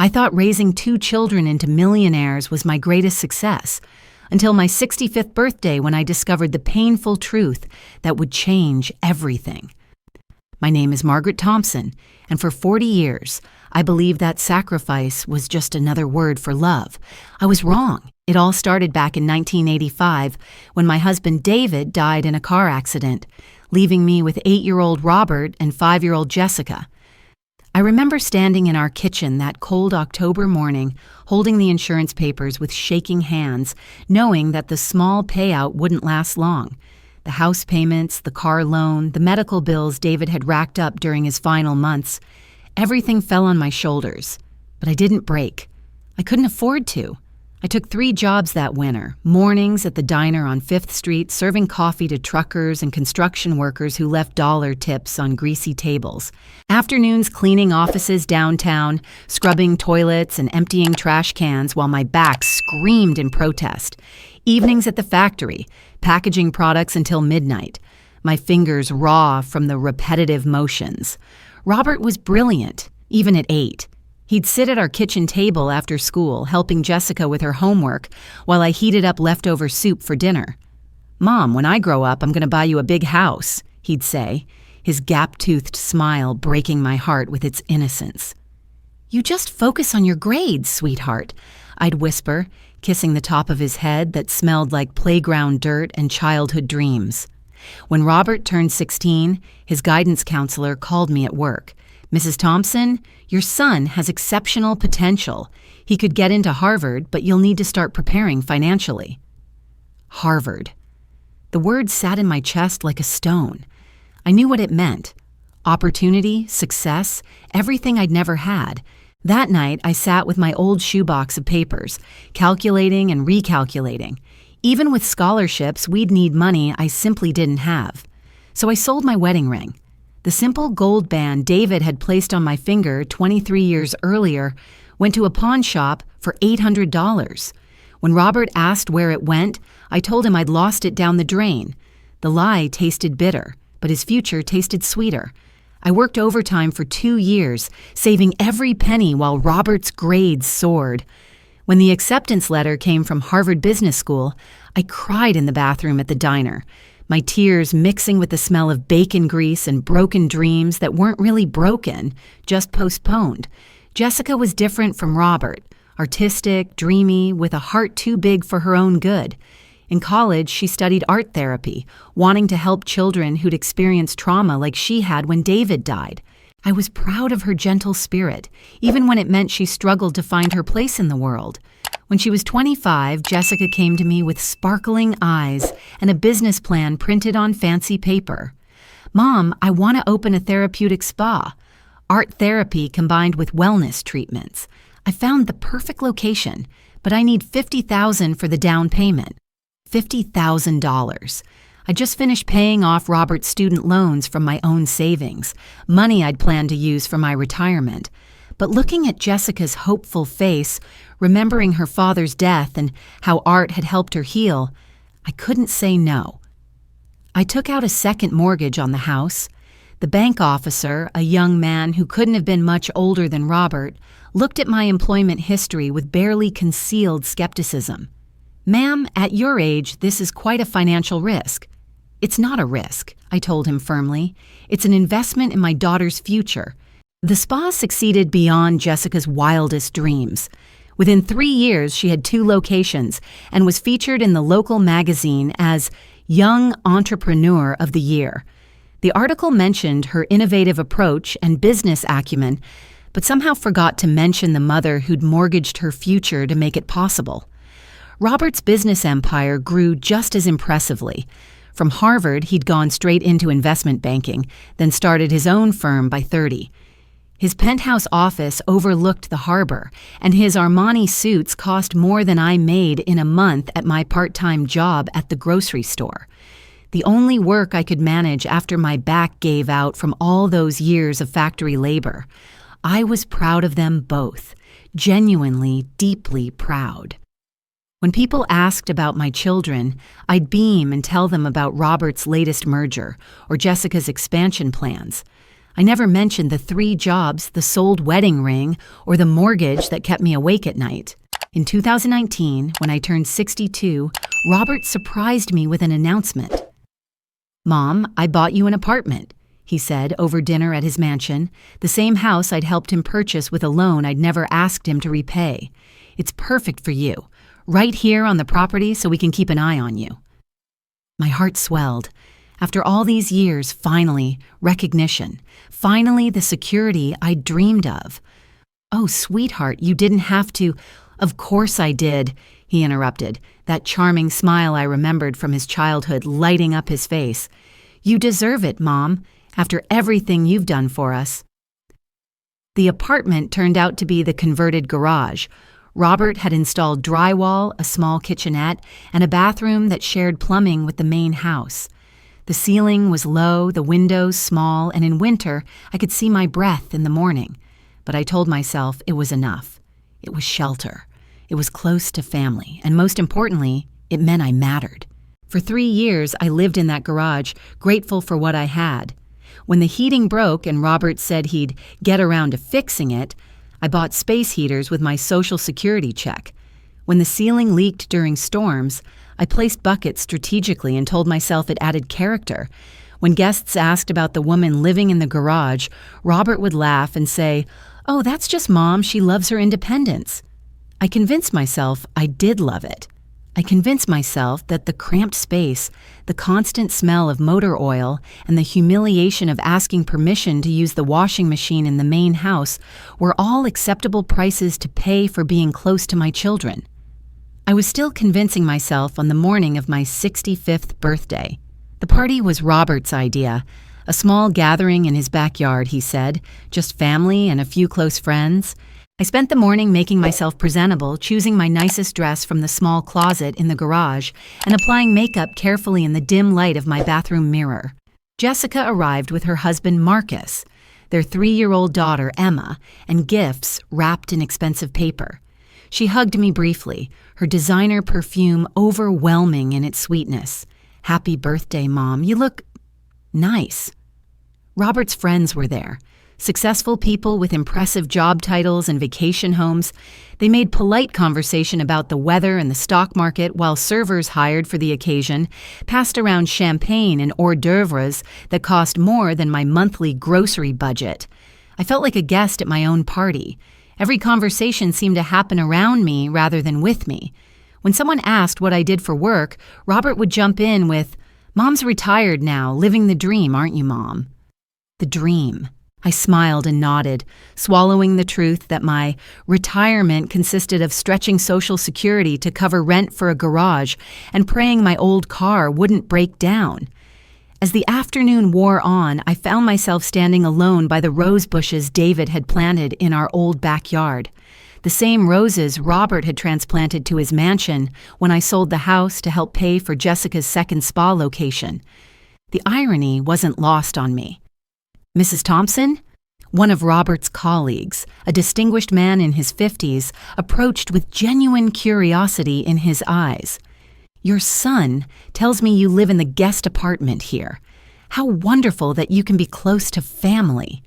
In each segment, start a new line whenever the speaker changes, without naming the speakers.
I thought raising 2 children into millionaires was my greatest success, until my 65th birthday when I discovered the painful truth that would change everything. My name is Margaret Thompson, and for 40 years, I believed that sacrifice was just another word for love. I was wrong. It all started back in 1985 when my husband David died in a car accident, leaving me with 8-year-old Robert and 5-year-old Jessica. I remember standing in our kitchen that cold October morning, holding the insurance papers with shaking hands, knowing that the small payout wouldn't last long. The house payments, the car loan, the medical bills David had racked up during his final months, everything fell on my shoulders. But I didn't break. I couldn't afford to. I took 3 jobs that winter, mornings at the diner on 5th Street, serving coffee to truckers and construction workers who left dollar tips on greasy tables. Afternoons cleaning offices downtown, scrubbing toilets and emptying trash cans while my back screamed in protest. Evenings at the factory, packaging products until midnight, my fingers raw from the repetitive motions. Robert was brilliant, even at 8. He'd sit at our kitchen table after school, helping Jessica with her homework while I heated up leftover soup for dinner. "Mom, when I grow up, I'm going to buy you a big house," he'd say, his gap-toothed smile breaking my heart with its innocence. "You just focus on your grades, sweetheart," I'd whisper, kissing the top of his head that smelled like playground dirt and childhood dreams. When Robert turned 16, his guidance counselor called me at work. "Mrs. Thompson, your son has exceptional potential. He could get into Harvard, but you'll need to start preparing financially." Harvard. The word sat in my chest like a stone. I knew what it meant. Opportunity, success, everything I'd never had. That night, I sat with my old shoebox of papers, calculating and recalculating. Even with scholarships, we'd need money I simply didn't have. So I sold my wedding ring. The simple gold band David had placed on my finger 23 years earlier went to a pawn shop for $800. When Robert asked where it went, I told him I'd lost it down the drain. The lie tasted bitter, but his future tasted sweeter. I worked overtime for 2 years, saving every penny while Robert's grades soared. When the acceptance letter came from Harvard Business School, I cried in the bathroom at the diner, my tears mixing with the smell of bacon grease and broken dreams that weren't really broken, just postponed. Jessica was different from Robert, artistic, dreamy, with a heart too big for her own good. In college, she studied art therapy, wanting to help children who'd experienced trauma like she had when David died. I was proud of her gentle spirit, even when it meant she struggled to find her place in the world. When she was 25, Jessica came to me with sparkling eyes and a business plan printed on fancy paper. "Mom, I want to open a therapeutic spa. Art therapy combined with wellness treatments. I found the perfect location, but I need $50,000 for the down payment." $50,000. I just finished paying off Robert's student loans from my own savings, money I'd planned to use for my retirement. But looking at Jessica's hopeful face, remembering her father's death and how art had helped her heal, I couldn't say no. I took out a second mortgage on the house. The bank officer, a young man who couldn't have been much older than Robert, looked at my employment history with barely concealed skepticism. "Ma'am, at your age, this is quite a financial risk." "It's not a risk," I told him firmly. "It's an investment in my daughter's future." The spa succeeded beyond Jessica's wildest dreams. Within 3 years, she had 2 locations and was featured in the local magazine as Young Entrepreneur of the Year. The article mentioned her innovative approach and business acumen, but somehow forgot to mention the mother who'd mortgaged her future to make it possible. Robert's business empire grew just as impressively. From Harvard, he'd gone straight into investment banking, then started his own firm by 30. His penthouse office overlooked the harbor, and his Armani suits cost more than I made in a month at my part-time job at the grocery store. The only work I could manage after my back gave out from all those years of factory labor. I was proud of them both, genuinely, deeply proud. When people asked about my children, I'd beam and tell them about Robert's latest merger or Jessica's expansion plans. I never mentioned the 3 jobs, the sold wedding ring, or the mortgage that kept me awake at night. In 2019, when I turned 62, Robert surprised me with an announcement. "Mom, I bought you an apartment," he said over dinner at his mansion, the same house I'd helped him purchase with a loan I'd never asked him to repay. "It's perfect for you, right here on the property so we can keep an eye on you." My heart swelled. After all these years, finally, recognition. Finally, the security I'd dreamed of. "Oh, sweetheart, you didn't have to—" "Of course I did," he interrupted, that charming smile I remembered from his childhood lighting up his face. "You deserve it, Mom, after everything you've done for us." The apartment turned out to be the converted garage. Robert had installed drywall, a small kitchenette, and a bathroom that shared plumbing with the main house. The ceiling was low, the windows small, and in winter I could see my breath in the morning. But I told myself it was enough. It was shelter. It was close to family, and most importantly, it meant I mattered. For 3 years, I lived in that garage, grateful for what I had. When the heating broke and Robert said he'd get around to fixing it, I bought space heaters with my Social Security check. When the ceiling leaked during storms, I placed buckets strategically and told myself it added character. When guests asked about the woman living in the garage, Robert would laugh and say, "Oh, that's just Mom, she loves her independence." I convinced myself I did love it. I convinced myself that the cramped space, the constant smell of motor oil, and the humiliation of asking permission to use the washing machine in the main house were all acceptable prices to pay for being close to my children. I was still convincing myself on the morning of my 65th birthday. The party was Robert's idea, a small gathering in his backyard, he said, just family and a few close friends. I spent the morning making myself presentable, choosing my nicest dress from the small closet in the garage, and applying makeup carefully in the dim light of my bathroom mirror. Jessica arrived with her husband Marcus, their 3-year-old daughter Emma, and gifts wrapped in expensive paper. She hugged me briefly, her designer perfume overwhelming in its sweetness. "Happy birthday, Mom. You look nice." Robert's friends were there. Successful people with impressive job titles and vacation homes. They made polite conversation about the weather and the stock market while servers hired for the occasion passed around champagne and hors d'oeuvres that cost more than my monthly grocery budget. I felt like a guest at my own party. Every conversation seemed to happen around me rather than with me. When someone asked what I did for work, Robert would jump in with, "Mom's retired now, living the dream, aren't you, Mom?" The dream. I smiled and nodded, swallowing the truth that my retirement consisted of stretching Social Security to cover rent for a garage and praying my old car wouldn't break down. As the afternoon wore on, I found myself standing alone by the rose bushes David had planted in our old backyard, the same roses Robert had transplanted to his mansion when I sold the house to help pay for Jessica's second spa location. The irony wasn't lost on me. "Mrs. Thompson?" One of Robert's colleagues, a distinguished man in his 50s, approached with genuine curiosity in his eyes. "Your son tells me you live in the guest apartment here. How wonderful that you can be close to family."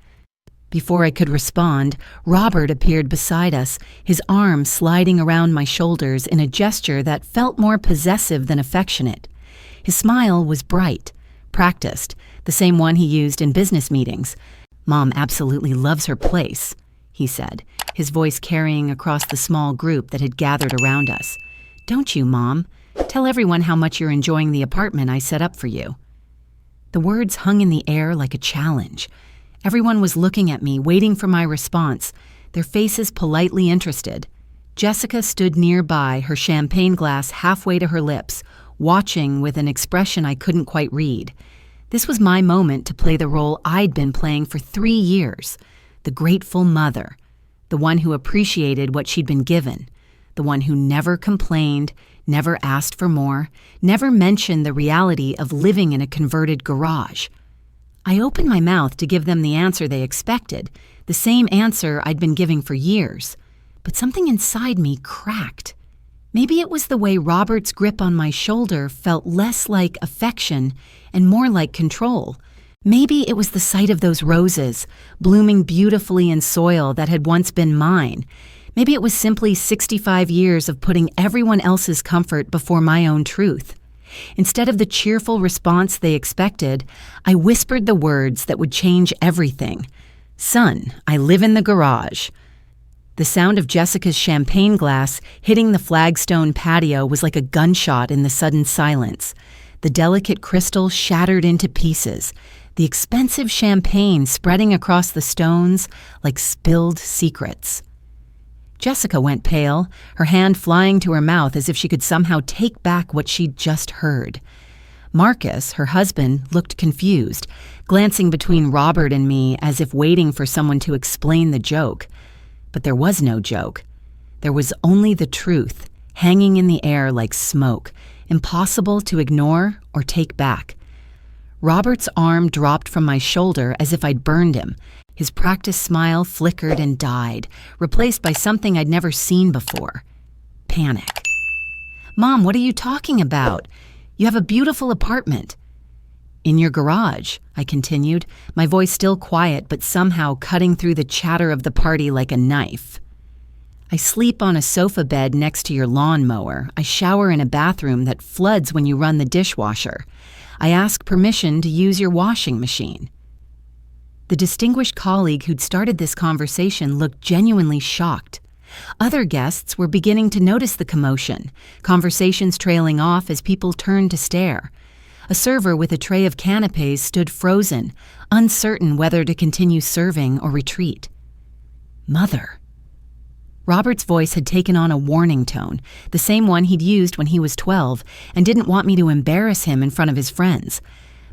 Before I could respond, Robert appeared beside us, his arm sliding around my shoulders in a gesture that felt more possessive than affectionate. His smile was bright, practiced, the same one he used in business meetings. "Mom absolutely loves her place," he said, his voice carrying across the small group that had gathered around us. "Don't you, Mom? Tell everyone how much you're enjoying the apartment I set up for you." The words hung in the air like a challenge. Everyone was looking at me, waiting for my response, their faces politely interested. Jessica stood nearby, her champagne glass halfway to her lips, watching with an expression I couldn't quite read. This was my moment to play the role I'd been playing for 3 years, the grateful mother, the one who appreciated what she'd been given, the one who never complained, never asked for more, never mentioned the reality of living in a converted garage. I opened my mouth to give them the answer they expected, the same answer I'd been giving for years, but something inside me cracked. Maybe it was the way Robert's grip on my shoulder felt less like affection and more like control. Maybe it was the sight of those roses, blooming beautifully in soil that had once been mine. Maybe it was simply 65 years of putting everyone else's comfort before my own truth. Instead of the cheerful response they expected, I whispered the words that would change everything. "Son, I live in the garage." The sound of Jessica's champagne glass hitting the flagstone patio was like a gunshot in the sudden silence. The delicate crystal shattered into pieces, the expensive champagne spreading across the stones like spilled secrets. Jessica went pale, her hand flying to her mouth as if she could somehow take back what she'd just heard. Marcus, her husband, looked confused, glancing between Robert and me as if waiting for someone to explain the joke. But there was no joke. There was only the truth, hanging in the air like smoke, impossible to ignore or take back. Robert's arm dropped from my shoulder as if I'd burned him. His practiced smile flickered and died, replaced by something I'd never seen before. Panic. "Mom, what are you talking about? You have a beautiful apartment." "In your garage," I continued, my voice still quiet but somehow cutting through the chatter of the party like a knife. "I sleep on a sofa bed next to your lawnmower. I shower in a bathroom that floods when you run the dishwasher. I ask permission to use your washing machine." The distinguished colleague who'd started this conversation looked genuinely shocked. Other guests were beginning to notice the commotion, conversations trailing off as people turned to stare. A server with a tray of canapés stood frozen, uncertain whether to continue serving or retreat. "Mother." Robert's voice had taken on a warning tone, the same one he'd used when he was 12, and didn't want me to embarrass him in front of his friends.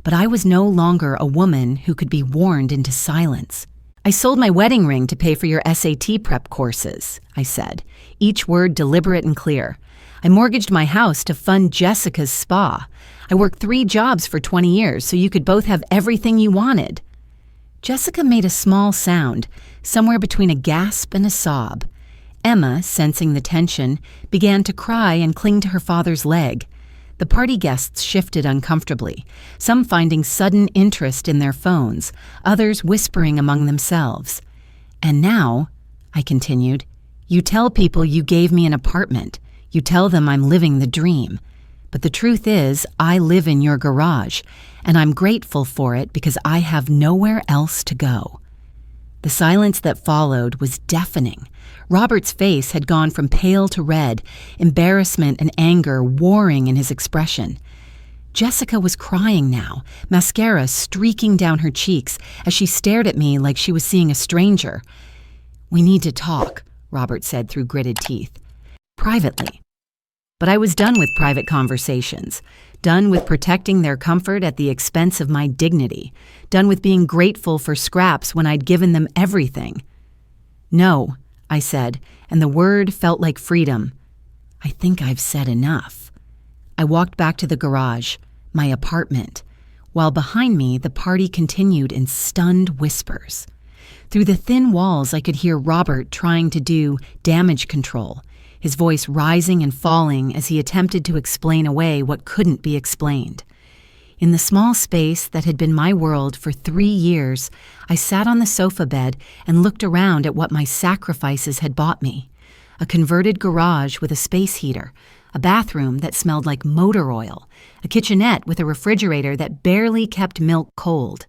But I was no longer a woman who could be warned into silence. "I sold my wedding ring to pay for your SAT prep courses," I said, each word deliberate and clear. "I mortgaged my house to fund Jessica's spa. I worked 3 jobs for 20 years so you could both have everything you wanted." Jessica made a small sound, somewhere between a gasp and a sob. Emma, sensing the tension, began to cry and cling to her father's leg. The party guests shifted uncomfortably, some finding sudden interest in their phones, others whispering among themselves. "And now," I continued, "you tell people you gave me an apartment. You tell them I'm living the dream. But the truth is, I live in your garage, and I'm grateful for it because I have nowhere else to go." The silence that followed was deafening. Robert's face had gone from pale to red, embarrassment and anger warring in his expression. Jessica was crying now, mascara streaking down her cheeks as she stared at me like she was seeing a stranger. "We need to talk," Robert said through gritted teeth. "Privately." But I was done with private conversations, done with protecting their comfort at the expense of my dignity, done with being grateful for scraps when I'd given them everything. "No," I said, and the word felt like freedom. "I think I've said enough." I walked back to the garage, my apartment, while behind me the party continued in stunned whispers. Through the thin walls I could hear Robert trying to do damage control, his voice rising and falling as he attempted to explain away what couldn't be explained. In the small space that had been my world for 3 years, I sat on the sofa bed and looked around at what my sacrifices had bought me. A converted garage with a space heater, a bathroom that smelled like motor oil, a kitchenette with a refrigerator that barely kept milk cold.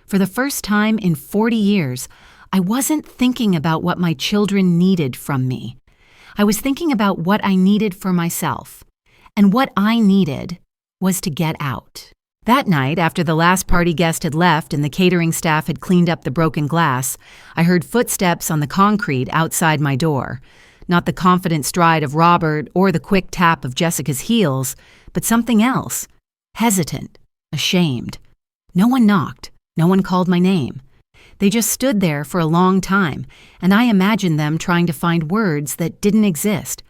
For the first time in 40 years, I wasn't thinking about what my children needed from me. I was thinking about what I needed for myself. And what I needed was to get out. That night, after the last party guest had left and the catering staff had cleaned up the broken glass, I heard footsteps on the concrete outside my door. Not the confident stride of Robert or the quick tap of Jessica's heels, but something else. Hesitant, ashamed. No one knocked. No one called my name. They just stood there for a long time, and I imagined them trying to find words that didn't exist.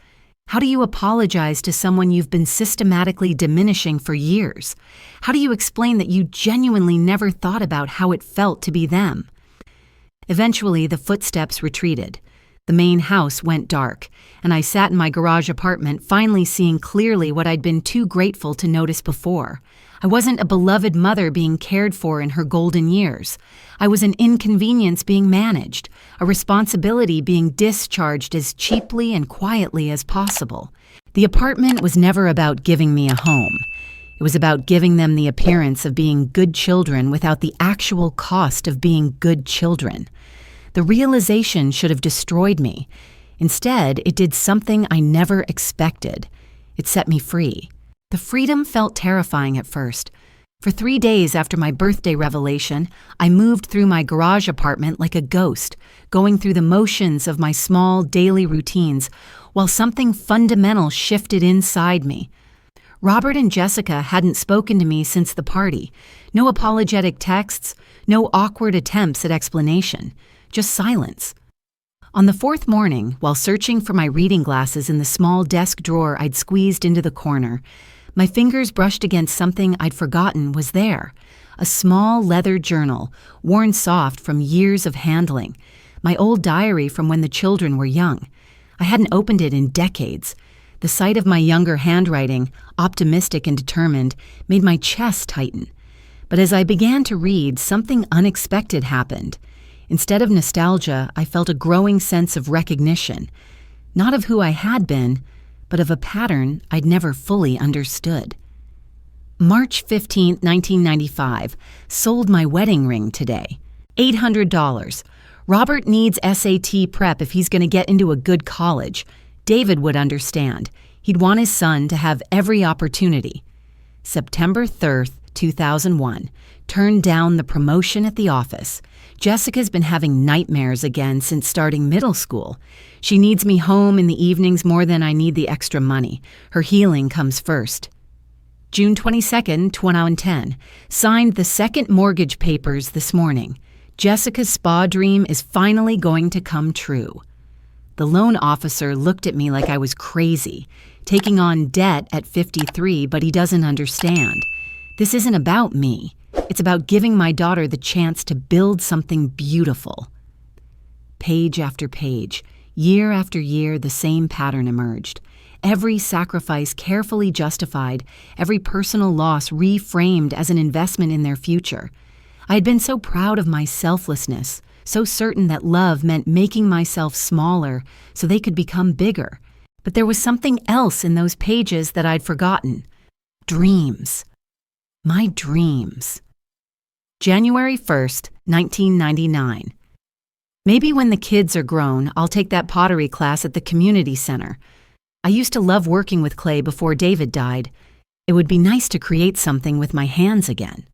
How do you apologize to someone you've been systematically diminishing for years? How do you explain that you genuinely never thought about how it felt to be them? Eventually, the footsteps retreated. The main house went dark, and I sat in my garage apartment finally seeing clearly what I'd been too grateful to notice before. I wasn't a beloved mother being cared for in her golden years. I was an inconvenience being managed, a responsibility being discharged as cheaply and quietly as possible. The apartment was never about giving me a home. It was about giving them the appearance of being good children without the actual cost of being good children. The realization should have destroyed me. Instead, it did something I never expected. It set me free. The freedom felt terrifying at first. For 3 days after my birthday revelation, I moved through my garage apartment like a ghost, going through the motions of my small daily routines, while something fundamental shifted inside me. Robert and Jessica hadn't spoken to me since the party. No apologetic texts, no awkward attempts at explanation, just silence. On the 4th morning, while searching for my reading glasses in the small desk drawer I'd squeezed into the corner, my fingers brushed against something I'd forgotten was there. A small leather journal, worn soft from years of handling. My old diary from when the children were young. I hadn't opened it in decades. The sight of my younger handwriting, optimistic and determined, made my chest tighten. But as I began to read, something unexpected happened. Instead of nostalgia, I felt a growing sense of recognition. Not of who I had been, but of a pattern I'd never fully understood. March 15, 1995, sold my wedding ring today. $800. Robert needs SAT prep if he's going to get into a good college. David would understand. He'd want his son to have every opportunity. September 3rd, 2001, turned down the promotion at the office. Jessica's been having nightmares again since starting middle school. She needs me home in the evenings more than I need the extra money. Her healing comes first. June 22nd, 2010, signed the second mortgage papers this morning. Jessica's spa dream is finally going to come true. The loan officer looked at me like I was crazy, taking on debt at 53, but he doesn't understand. This isn't about me. It's about giving my daughter the chance to build something beautiful. Page after page, year after year, the same pattern emerged. Every sacrifice carefully justified, every personal loss reframed as an investment in their future. I had been so proud of my selflessness, so certain that love meant making myself smaller so they could become bigger. But there was something else in those pages that I'd forgotten. Dreams. My dreams. January 1st, 1999. Maybe when the kids are grown, I'll take that pottery class at the community center. I used to love working with clay before David died. It would be nice to create something with my hands again.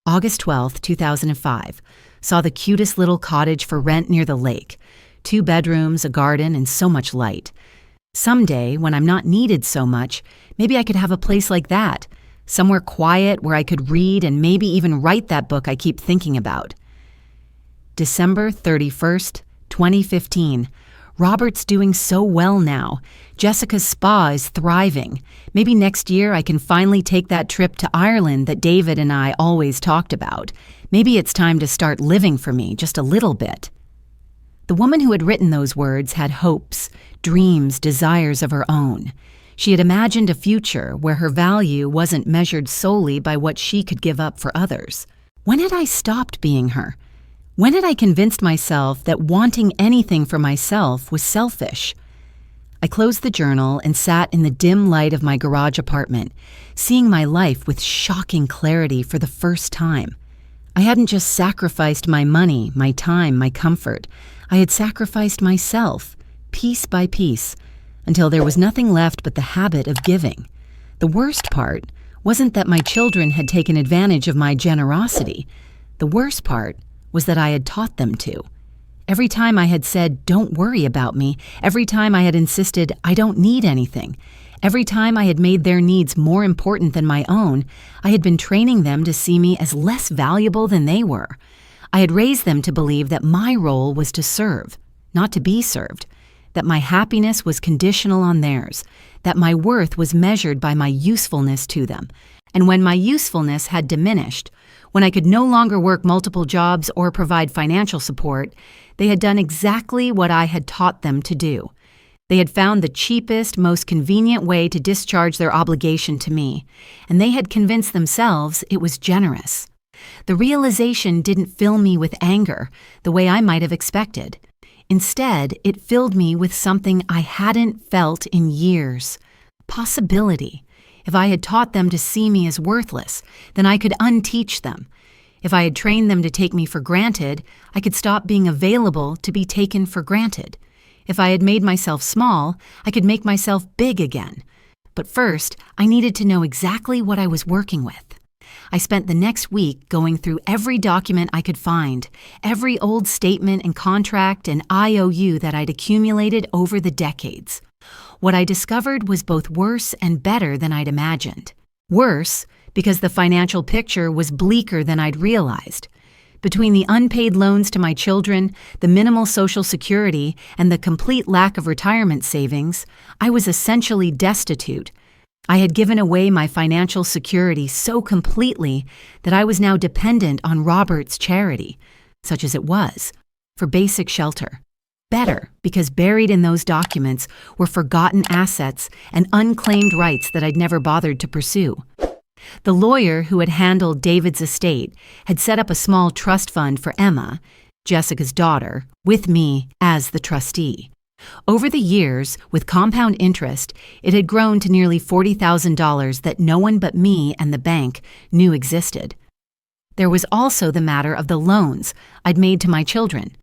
August 12th, 2005. Saw the cutest little cottage for rent near the lake. 2 bedrooms, a garden, and so much light. Someday, when I'm not needed so much, maybe I could have a place like that. Somewhere quiet where I could read and maybe even write that book I keep thinking about. December 31st, 2015. Robert's doing so well now. Jessica's spa is thriving. Maybe next year I can finally take that trip to Ireland that David and I always talked about. Maybe it's time to start living for me just a little bit. The woman who had written those words had hopes, dreams, desires of her own. She had imagined a future where her value wasn't measured solely by what she could give up for others. When had I stopped being her? When had I convinced myself that wanting anything for myself was selfish? I closed the journal and sat in the dim light of my garage apartment, seeing my life with shocking clarity for the first time. I hadn't just sacrificed my money, my time, my comfort. I had sacrificed myself, piece by piece, until there was nothing left but the habit of giving. The worst part wasn't that my children had taken advantage of my generosity. The worst part was that I had taught them to. Every time I had said, "Don't worry about me," every time I had insisted, "I don't need anything," every time I had made their needs more important than my own, I had been training them to see me as less valuable than they were. I had raised them to believe that my role was to serve, not to be served, that my happiness was conditional on theirs, that my worth was measured by my usefulness to them. And when my usefulness had diminished, when I could no longer work multiple jobs or provide financial support, they had done exactly what I had taught them to do. They had found the cheapest, most convenient way to discharge their obligation to me, and they had convinced themselves it was generous. The realization didn't fill me with anger the way I might have expected. Instead, it filled me with something I hadn't felt in years: possibility. If I had taught them to see me as worthless, then I could unteach them. If I had trained them to take me for granted, I could stop being available to be taken for granted. If I had made myself small, I could make myself big again. But first, I needed to know exactly what I was working with. I spent the next week going through every document I could find, every old statement and contract and IOU that I'd accumulated over the decades. What I discovered was both worse and better than I'd imagined. Worse, because the financial picture was bleaker than I'd realized. Between the unpaid loans to my children, the minimal Social Security, and the complete lack of retirement savings, I was essentially destitute. I had given away my financial security so completely that I was now dependent on Robert's charity, such as it was, for basic shelter. Better, because buried in those documents were forgotten assets and unclaimed rights that I'd never bothered to pursue. The lawyer who had handled David's estate had set up a small trust fund for Emma, Jessica's daughter, with me as the trustee. Over the years, with compound interest, it had grown to nearly $40,000 that no one but me and the bank knew existed. There was also the matter of the loans I'd made to my children.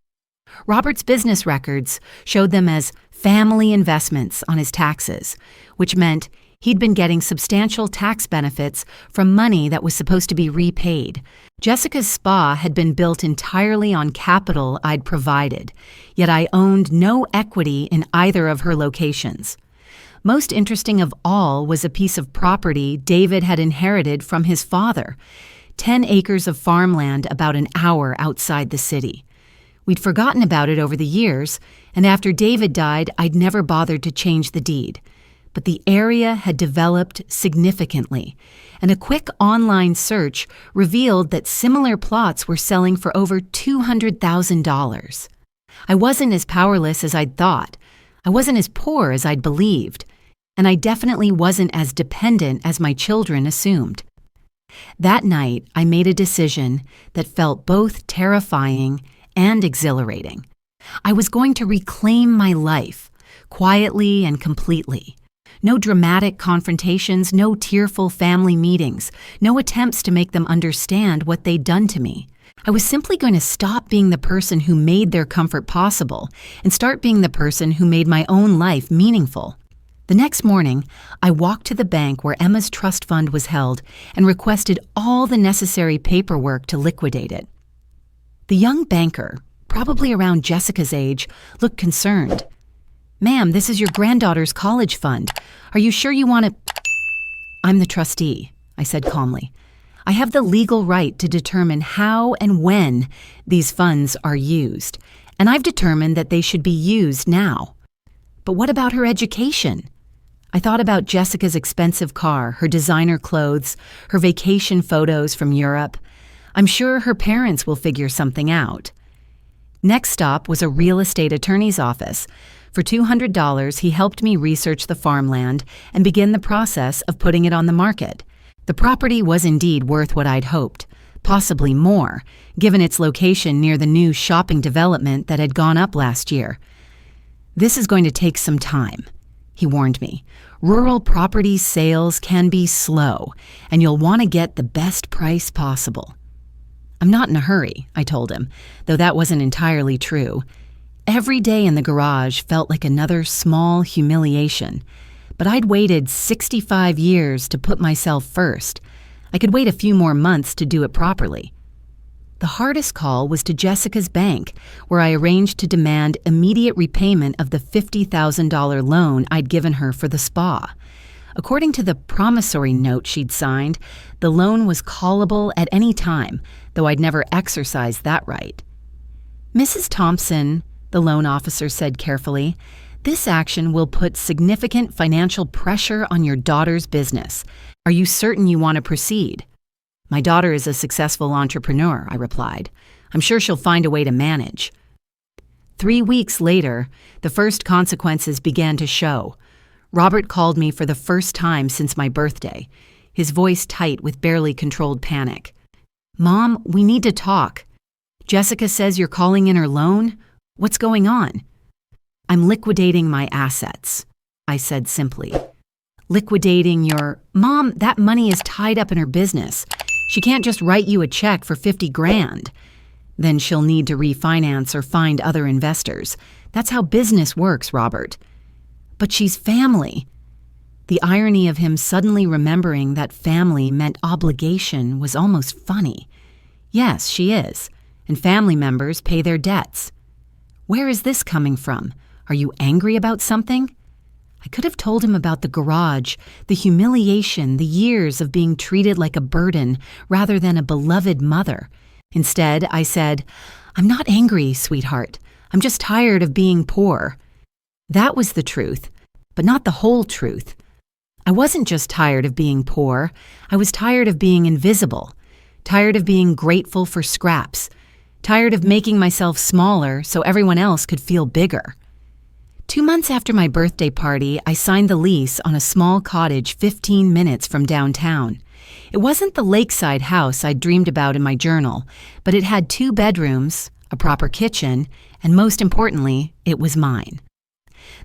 Robert's business records showed them as family investments on his taxes, which meant he'd been getting substantial tax benefits from money that was supposed to be repaid. Jessica's spa had been built entirely on capital I'd provided, yet I owned no equity in either of her locations. Most interesting of all was a piece of property David had inherited from his father, 10 acres of farmland about an hour outside the city. We'd forgotten about it over the years, and after David died, I'd never bothered to change the deed. But the area had developed significantly, and a quick online search revealed that similar plots were selling for over $200,000. I wasn't as powerless as I'd thought. I wasn't as poor as I'd believed. And I definitely wasn't as dependent as my children assumed. That night, I made a decision that felt both terrifying and exhilarating. I was going to reclaim my life, quietly and completely. No dramatic confrontations, no tearful family meetings, no attempts to make them understand what they'd done to me. I was simply going to stop being the person who made their comfort possible and start being the person who made my own life meaningful. The next morning, I walked to the bank where Emma's trust fund was held and requested all the necessary paperwork to liquidate it. The young banker, probably around Jessica's age, looked concerned. "Ma'am, this is your granddaughter's college fund. Are you sure you want to—" "I'm the trustee," I said calmly. "I have the legal right to determine how and when these funds are used, and I've determined that they should be used now. But what about her education?" I thought about Jessica's expensive car, her designer clothes, her vacation photos from Europe. I'm sure her parents will figure something out. Next stop was a real estate attorney's office. For $200, he helped me research the farmland and begin the process of putting it on the market. The property was indeed worth what I'd hoped, possibly more, given its location near the new shopping development that had gone up last year. "This is going to take some time," he warned me. "Rural property sales can be slow, and you'll want to get the best price possible." "I'm not in a hurry," I told him, though that wasn't entirely true. Every day in the garage felt like another small humiliation, but I'd waited 65 years to put myself first. I could wait a few more months to do it properly. The hardest call was to Jessica's bank, where I arranged to demand immediate repayment of the $50,000 loan I'd given her for the spa. According to the promissory note she'd signed, the loan was callable at any time, though I'd never exercised that right. "Mrs. Thompson," the loan officer said carefully, "this action will put significant financial pressure on your daughter's business. Are you certain you want to proceed?" "My daughter is a successful entrepreneur," I replied. "I'm sure she'll find a way to manage." 3 weeks later, the first consequences began to show. Robert called me for the first time since my birthday, his voice tight with barely controlled panic. "Mom, we need to talk. Jessica says you're calling in her loan? What's going on?" "I'm liquidating my assets," I said simply. "Liquidating your—" "Mom, that money is tied up in her business. She can't just write you a check for 50 grand. Then she'll need to refinance or find other investors. That's how business works, Robert." "But she's family." The irony of him suddenly remembering that family meant obligation was almost funny. Yes, she is, and family members pay their debts. Where is this coming from? Are you angry about something? I could have told him about the garage, the humiliation, the years of being treated like a burden rather than a beloved mother. Instead, I said, "I'm not angry, sweetheart. I'm just tired of being poor." That was the truth, but not the whole truth. I wasn't just tired of being poor. I was tired of being invisible, tired of being grateful for scraps, tired of making myself smaller so everyone else could feel bigger. 2 months after my birthday party, I signed the lease on a small cottage 15 minutes from downtown. It wasn't the lakeside house I'd dreamed about in my journal, but it had 2 bedrooms, a proper kitchen, and most importantly, it was mine.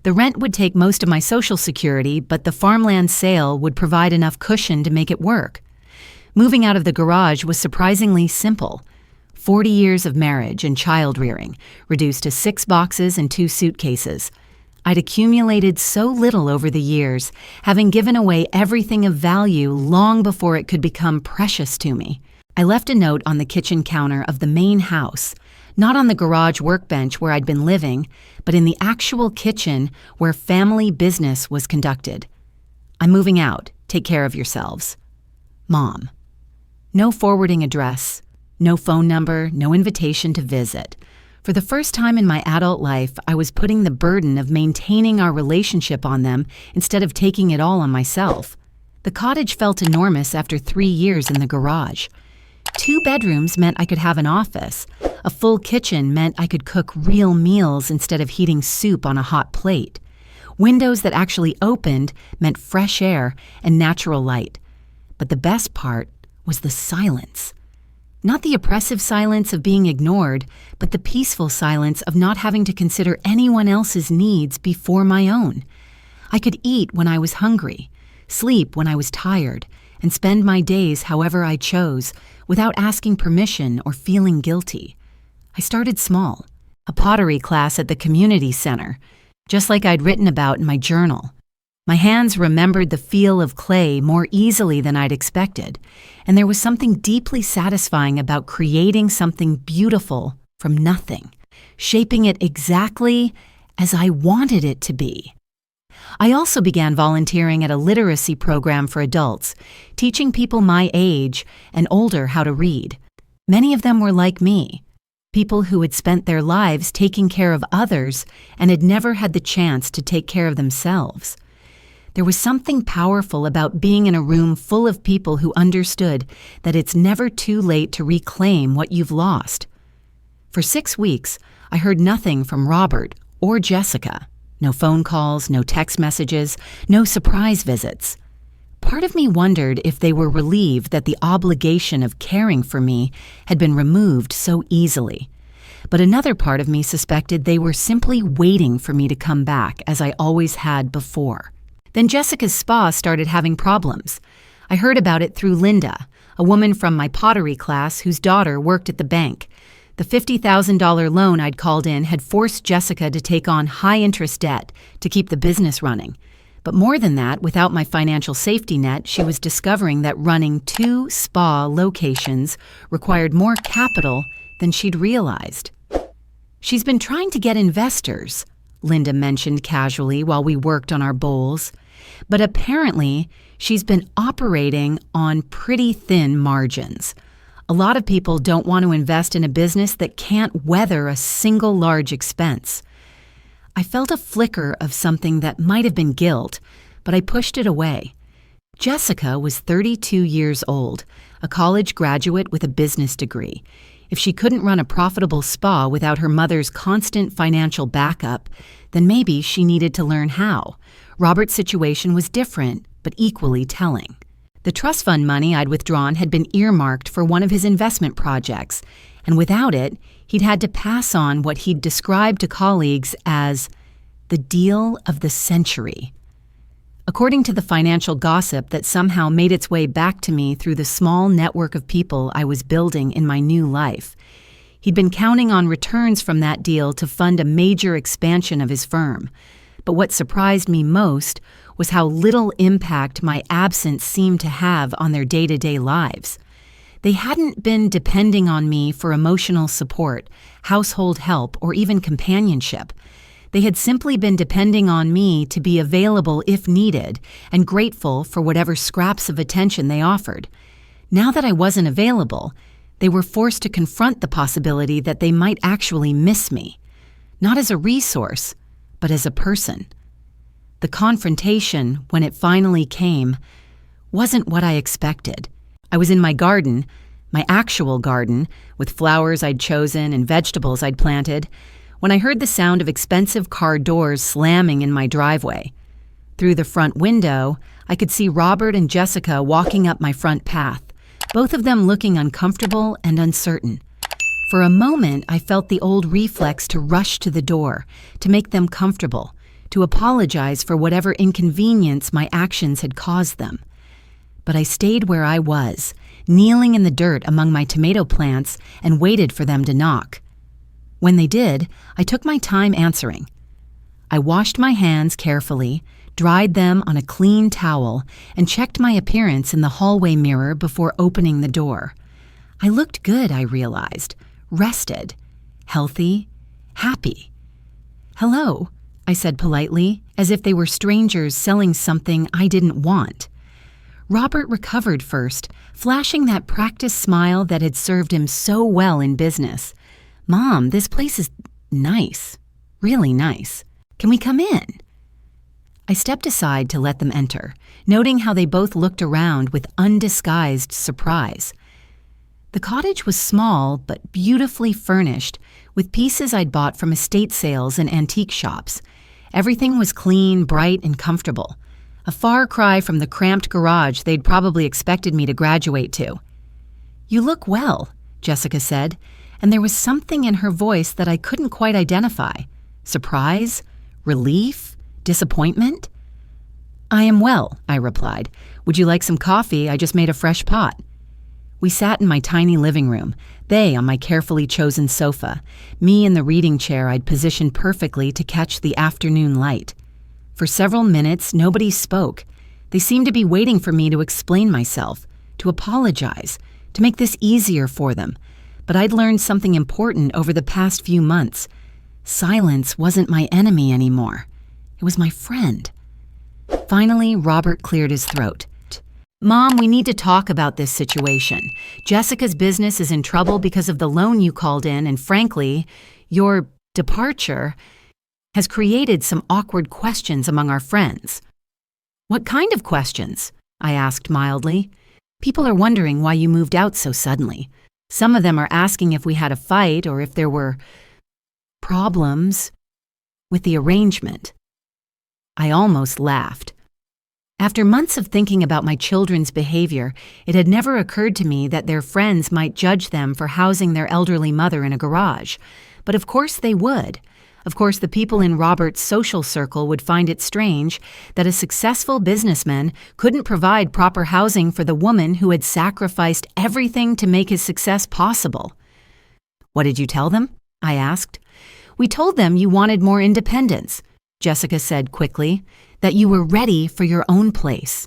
The rent would take most of my Social Security, but the farmland sale would provide enough cushion to make it work. Moving out of the garage was surprisingly simple. 40 years of marriage and child rearing, reduced to 6 boxes and 2 suitcases. I'd accumulated so little over the years, having given away everything of value long before it could become precious to me. I left a note on the kitchen counter of the main house, not on the garage workbench where I'd been living, but in the actual kitchen where family business was conducted. "I'm moving out. Take care of yourselves. Mom." No forwarding address, no phone number, no invitation to visit. For the first time in my adult life, I was putting the burden of maintaining our relationship on them instead of taking it all on myself. The cottage felt enormous after 3 years in the garage. 2 bedrooms meant I could have an office. A full kitchen meant I could cook real meals instead of heating soup on a hot plate. Windows that actually opened meant fresh air and natural light. But the best part was the silence. Not the oppressive silence of being ignored, but the peaceful silence of not having to consider anyone else's needs before my own. I could eat when I was hungry, sleep when I was tired, and spend my days however I chose, without asking permission or feeling guilty. I started small, a pottery class at the community center, just like I'd written about in my journal. My hands remembered the feel of clay more easily than I'd expected, and there was something deeply satisfying about creating something beautiful from nothing, shaping it exactly as I wanted it to be. I also began volunteering at a literacy program for adults, teaching people my age and older how to read. Many of them were like me, people who had spent their lives taking care of others and had never had the chance to take care of themselves. There was something powerful about being in a room full of people who understood that it's never too late to reclaim what you've lost. For 6 weeks, I heard nothing from Robert or Jessica. No phone calls, no text messages, no surprise visits. Part of me wondered if they were relieved that the obligation of caring for me had been removed so easily. But another part of me suspected they were simply waiting for me to come back, as I always had before. Then Jessica's spa started having problems. I heard about it through Linda, a woman from my pottery class whose daughter worked at the bank. The $50,000 loan I'd called in had forced Jessica to take on high-interest debt to keep the business running. But more than that, without my financial safety net, she was discovering that running 2 spa locations required more capital than she'd realized. "She's been trying to get investors," Linda mentioned casually while we worked on our bowls. "But apparently, she's been operating on pretty thin margins. A lot of people don't want to invest in a business that can't weather a single large expense." I felt a flicker of something that might have been guilt, but I pushed it away. Jessica was 32 years old, a college graduate with a business degree. If she couldn't run a profitable spa without her mother's constant financial backup, then maybe she needed to learn how. Robert's situation was different, but equally telling. The trust fund money I'd withdrawn had been earmarked for one of his investment projects, and without it, he'd had to pass on what he'd described to colleagues as the deal of the century. According to the financial gossip that somehow made its way back to me through the small network of people I was building in my new life, he'd been counting on returns from that deal to fund a major expansion of his firm. But what surprised me most was how little impact my absence seemed to have on their day-to-day lives. They hadn't been depending on me for emotional support, household help, or even companionship. They had simply been depending on me to be available if needed and grateful for whatever scraps of attention they offered. Now that I wasn't available, they were forced to confront the possibility that they might actually miss me, not as a resource, but as a person. The confrontation, when it finally came, wasn't what I expected. I was in my garden, my actual garden, with flowers I'd chosen and vegetables I'd planted, when I heard the sound of expensive car doors slamming in my driveway. Through the front window, I could see Robert and Jessica walking up my front path, both of them looking uncomfortable and uncertain. For a moment, I felt the old reflex to rush to the door, to make them comfortable, to apologize for whatever inconvenience my actions had caused them. But I stayed where I was, kneeling in the dirt among my tomato plants, and waited for them to knock. When they did, I took my time answering. I washed my hands carefully, dried them on a clean towel, and checked my appearance in the hallway mirror before opening the door. I looked good, I realized, rested, healthy, happy. "Hello," I said politely, as if they were strangers selling something I didn't want. Robert recovered first, flashing that practiced smile that had served him so well in business. "Mom, this place is nice, really nice. Can we come in?" I stepped aside to let them enter, noting how they both looked around with undisguised surprise. The cottage was small but beautifully furnished, with pieces I'd bought from estate sales and antique shops. Everything was clean, bright, and comfortable, a far cry from the cramped garage they'd probably expected me to graduate to. "You look well," Jessica said, and there was something in her voice that I couldn't quite identify. Surprise? Relief? Disappointment? "I am well," I replied. "Would you like some coffee? I just made a fresh pot." We sat in my tiny living room, they on my carefully chosen sofa, me in the reading chair I'd positioned perfectly to catch the afternoon light. For several minutes, nobody spoke. They seemed to be waiting for me to explain myself, to apologize, to make this easier for them. But I'd learned something important over the past few months. Silence wasn't my enemy anymore. It was my friend. Finally, Robert cleared his throat. "Mom, we need to talk about this situation. Jessica's business is in trouble because of the loan you called in, and frankly, your departure has created some awkward questions among our friends." "What kind of questions?" I asked mildly. "People are wondering why you moved out so suddenly. Some of them are asking if we had a fight or if there were problems with the arrangement." I almost laughed. After months of thinking about my children's behavior, it had never occurred to me that their friends might judge them for housing their elderly mother in a garage. But of course they would. Of course, the people in Robert's social circle would find it strange that a successful businessman couldn't provide proper housing for the woman who had sacrificed everything to make his success possible. "What did you tell them?" I asked. "We told them you wanted more independence," Jessica said quickly, "that you were ready for your own place."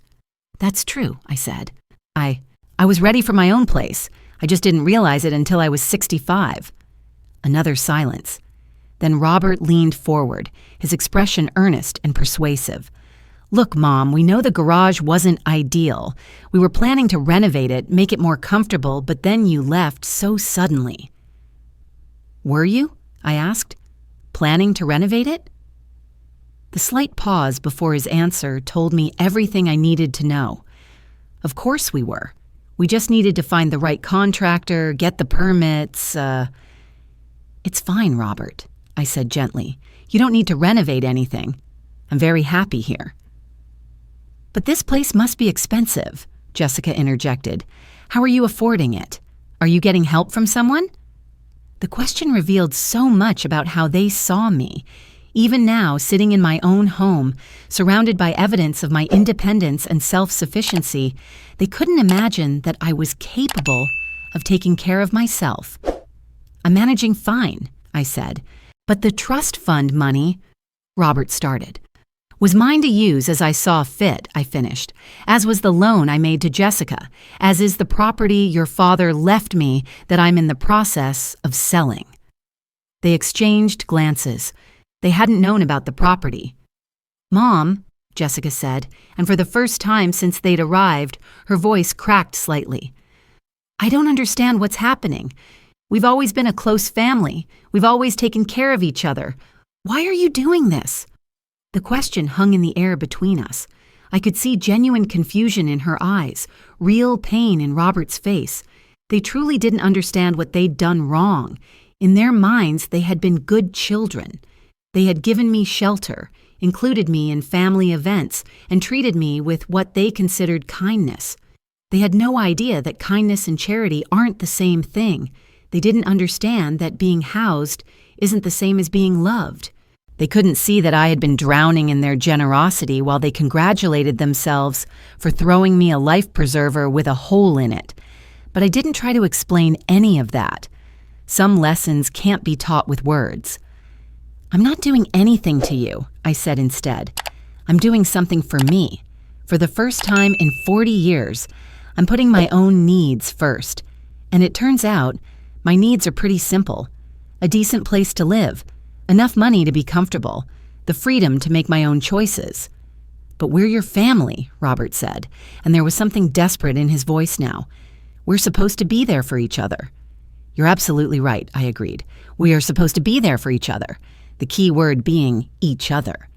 "That's true," I said. I was ready for my own place. I just didn't realize it until I was 65. Another silence. Then Robert leaned forward, his expression earnest and persuasive. "Look, Mom, we know the garage wasn't ideal. We were planning to renovate it, make it more comfortable, but then you left so suddenly." "Were you?" I asked. "Planning to renovate it?" The slight pause before his answer told me everything I needed to know. Of course we were. We just needed to find the right contractor, get the permits. It's fine, Robert, I said gently. You don't need to renovate anything. I'm very happy here. But this place must be expensive, Jessica interjected. How are you affording it? Are you getting help from someone? The question revealed so much about how they saw me. Even now, sitting in my own home, surrounded by evidence of my independence and self-sufficiency, they couldn't imagine that I was capable of taking care of myself. I'm managing fine, I said, but the trust fund money, Robert started, was mine to use as I saw fit, I finished, as was the loan I made to Jessica, as is the property your father left me that I'm in the process of selling. They exchanged glances. They hadn't known about the property. Mom, Jessica said, and for the first time since they'd arrived, her voice cracked slightly. I don't understand what's happening. We've always been a close family. We've always taken care of each other. Why are you doing this? The question hung in the air between us. I could see genuine confusion in her eyes, real pain in Robert's face. They truly didn't understand what they'd done wrong. In their minds, they had been good children. They had given me shelter, included me in family events, and treated me with what they considered kindness. They had no idea that kindness and charity aren't the same thing. They didn't understand that being housed isn't the same as being loved. They couldn't see that I had been drowning in their generosity while they congratulated themselves for throwing me a life preserver with a hole in it. But I didn't try to explain any of that. Some lessons can't be taught with words. I'm not doing anything to you, I said instead. I'm doing something for me. For the first time in 40 years, I'm putting my own needs first. And it turns out, my needs are pretty simple. A decent place to live, enough money to be comfortable, the freedom to make my own choices. But we're your family, Robert said, and there was something desperate in his voice now. We're supposed to be there for each other. You're absolutely right, I agreed. We are supposed to be there for each other. The key word being each other.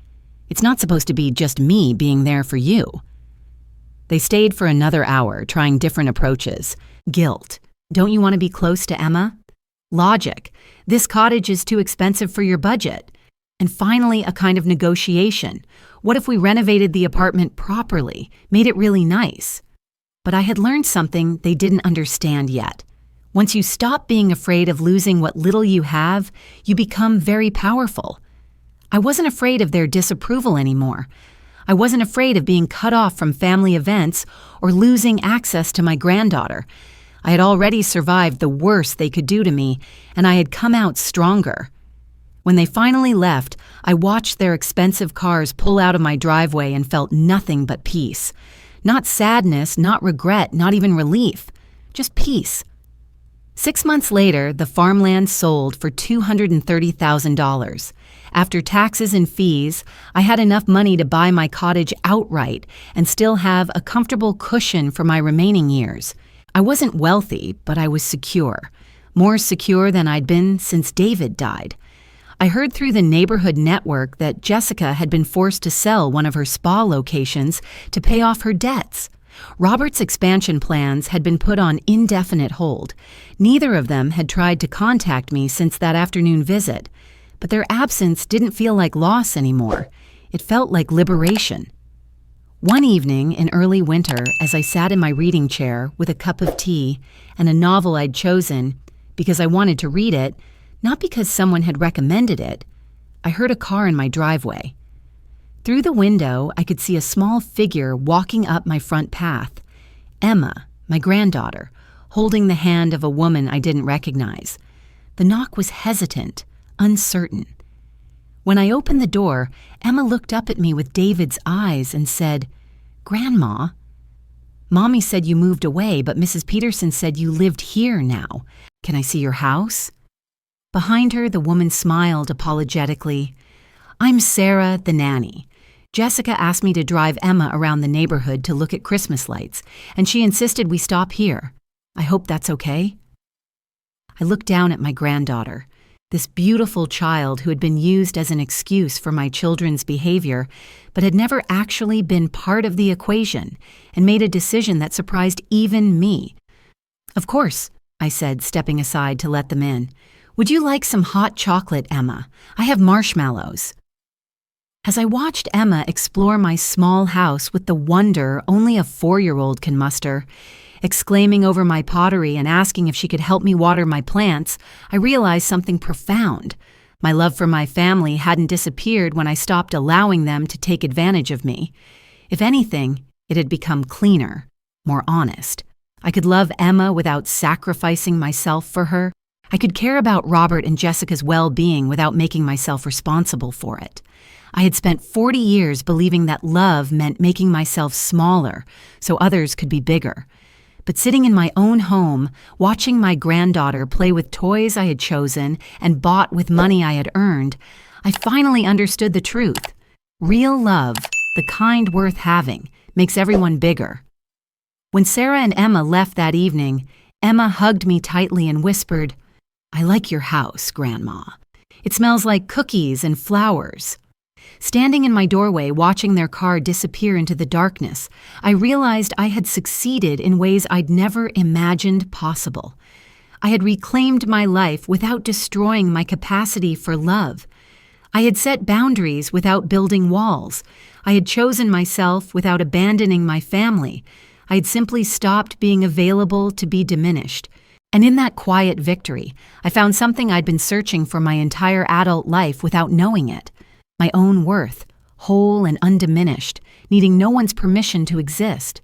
It's not supposed to be just me being there for you. They stayed for another hour, trying different approaches. Guilt. Don't you want to be close to Emma? Logic. This cottage is too expensive for your budget. And finally, a kind of negotiation. What if we renovated the apartment properly, made it really nice? But I had learned something they didn't understand yet. Once you stop being afraid of losing what little you have, you become very powerful. I wasn't afraid of their disapproval anymore. I wasn't afraid of being cut off from family events or losing access to my granddaughter. I had already survived the worst they could do to me, and I had come out stronger. When they finally left, I watched their expensive cars pull out of my driveway and felt nothing but peace. Not sadness, not regret, not even relief. Just peace. 6 months later, the farmland sold for $230,000. After taxes and fees, I had enough money to buy my cottage outright and still have a comfortable cushion for my remaining years. I wasn't wealthy, but I was secure. More secure than I'd been since David died. I heard through the neighborhood network that Jessica had been forced to sell one of her spa locations to pay off her debts. Robert's expansion plans had been put on indefinite hold. Neither of them had tried to contact me since that afternoon visit, but their absence didn't feel like loss anymore. It felt like liberation. One evening in early winter, as I sat in my reading chair with a cup of tea and a novel I'd chosen because I wanted to read it, not because someone had recommended it, I heard a car in my driveway. Through the window, I could see a small figure walking up my front path. Emma, my granddaughter, holding the hand of a woman I didn't recognize. The knock was hesitant, uncertain. When I opened the door, Emma looked up at me with David's eyes and said, "Grandma, Mommy said you moved away, but Mrs. Peterson said you lived here now. Can I see your house?" Behind her, the woman smiled apologetically. "I'm Sarah, the nanny. Jessica asked me to drive Emma around the neighborhood to look at Christmas lights, and she insisted we stop here. I hope that's okay." I looked down at my granddaughter. This beautiful child who had been used as an excuse for my children's behavior, but had never actually been part of the equation and made a decision that surprised even me. "Of course," I said, stepping aside to let them in. "Would you like some hot chocolate, Emma? I have marshmallows." As I watched Emma explore my small house with the wonder only a 4-year-old can muster, exclaiming over my pottery and asking if she could help me water my plants, I realized something profound. My love for my family hadn't disappeared when I stopped allowing them to take advantage of me. If anything, it had become cleaner, more honest. I could love Emma without sacrificing myself for her. I could care about Robert and Jessica's well-being without making myself responsible for it. I had spent 40 years believing that love meant making myself smaller so others could be bigger. But sitting in my own home, watching my granddaughter play with toys I had chosen and bought with money I had earned, I finally understood the truth. Real love, the kind worth having, makes everyone bigger. When Sarah and Emma left that evening, Emma hugged me tightly and whispered, "I like your house, Grandma. It smells like cookies and flowers." Standing in my doorway watching their car disappear into the darkness, I realized I had succeeded in ways I'd never imagined possible. I had reclaimed my life without destroying my capacity for love. I had set boundaries without building walls. I had chosen myself without abandoning my family. I had simply stopped being available to be diminished. And in that quiet victory, I found something I'd been searching for my entire adult life without knowing it. My own worth, whole and undiminished, needing no one's permission to exist.